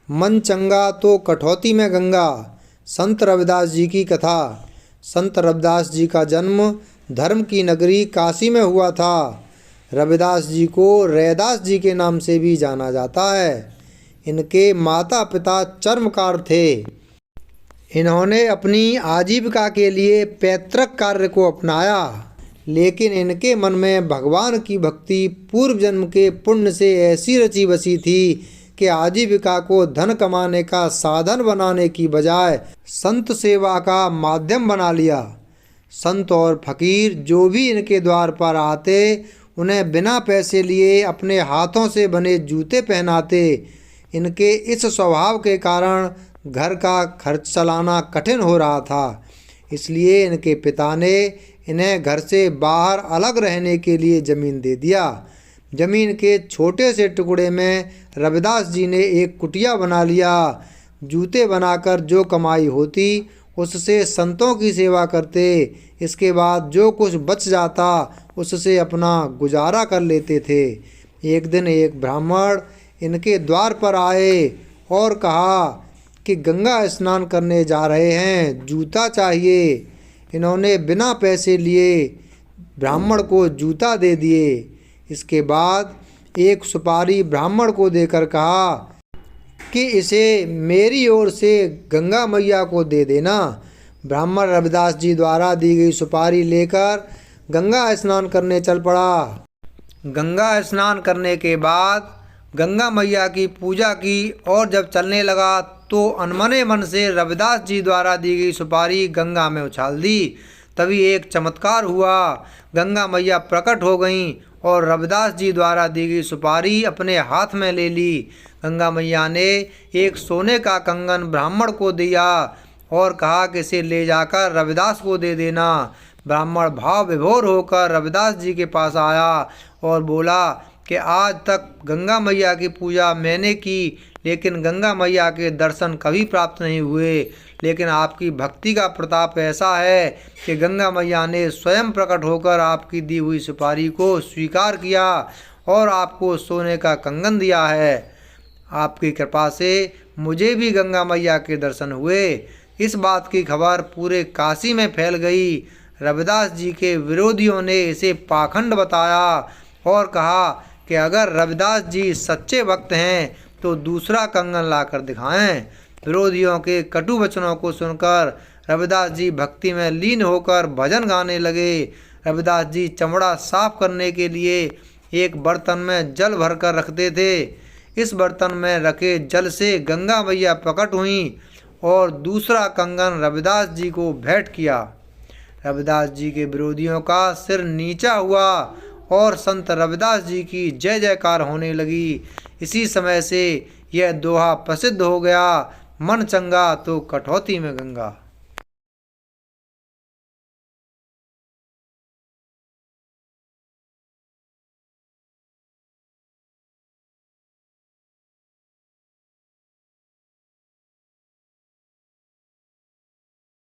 मन चंगा तो कठौती में गंगा। संत रविदास जी की कथा। संत रविदास जी का जन्म धर्म की नगरी काशी में हुआ था। रविदास जी को रैदास जी के नाम से भी जाना जाता है। इनके माता पिता चर्मकार थे। इन्होंने अपनी आजीविका के लिए पैतृक कार्य को अपनाया, लेकिन इनके मन में भगवान की भक्ति पूर्व जन्म के पुण्य से ऐसी रची बसी थी कि आजीविका को धन कमाने का साधन बनाने की बजाय संत सेवा का माध्यम बना लिया। संत और फकीर जो भी इनके द्वार पर आते, उन्हें बिना पैसे लिए अपने हाथों से बने जूते पहनाते। इनके इस स्वभाव के कारण घर का खर्च चलाना कठिन हो रहा था। इसलिए इनके पिता ने इन्हें घर से बाहर अलग रहने के लिए ज़मीन दे दिया। ज़मीन के छोटे से टुकड़े में रविदास जी ने एक कुटिया बना लिया। जूते बनाकर जो कमाई होती उससे संतों की सेवा करते। इसके बाद जो कुछ बच जाता उससे अपना गुजारा कर लेते थे। एक दिन एक ब्राह्मण इनके द्वार पर आए और कहा कि गंगा स्नान करने जा रहे हैं, जूता चाहिए। इन्होंने बिना पैसे लिए ब्राह्मण को जूता दे दिए। इसके बाद एक सुपारी ब्राह्मण को देकर कहा कि इसे मेरी ओर से गंगा मैया को दे देना। ब्राह्मण रविदास जी द्वारा दी गई सुपारी लेकर गंगा स्नान करने चल पड़ा। गंगा स्नान करने के बाद गंगा मैया की पूजा की और जब चलने लगा तो अनमने मन से रविदास जी द्वारा दी गई सुपारी गंगा में उछाल दी। तभी एक चमत्कार हुआ। गंगा मैया प्रकट हो गईं और रविदास जी द्वारा दी गई सुपारी अपने हाथ में ले ली। गंगा मैया ने एक सोने का कंगन ब्राह्मण को दिया और कहा कि इसे ले जाकर रविदास को दे देना। ब्राह्मण भाव विभोर होकर रविदास जी के पास आया और बोला कि आज तक गंगा मैया की पूजा मैंने की, लेकिन गंगा मैया के दर्शन कभी प्राप्त नहीं हुए। लेकिन आपकी भक्ति का प्रताप ऐसा है कि गंगा मैया ने स्वयं प्रकट होकर आपकी दी हुई सुपारी को स्वीकार किया और आपको सोने का कंगन दिया है। आपकी कृपा से मुझे भी गंगा मैया के दर्शन हुए। इस बात की खबर पूरे काशी में फैल गई। रविदास जी के विरोधियों ने इसे पाखंड बताया और कहा कि अगर रविदास जी सच्चे भक्त हैं तो दूसरा कंगन लाकर दिखाएं। विरोधियों के कटु वचनों को सुनकर रविदास जी भक्ति में लीन होकर भजन गाने लगे। रविदास जी चमड़ा साफ करने के लिए एक बर्तन में जल भरकर रखते थे। इस बर्तन में रखे जल से गंगा मैया प्रकट हुईं और दूसरा कंगन रविदास जी को भेंट किया। रविदास जी के विरोधियों का सिर नीचा हुआ और संत रविदास जी की जय जयकार होने लगी। इसी समय से यह दोहा प्रसिद्ध हो गया, मन चंगा तो कठौती में गंगा।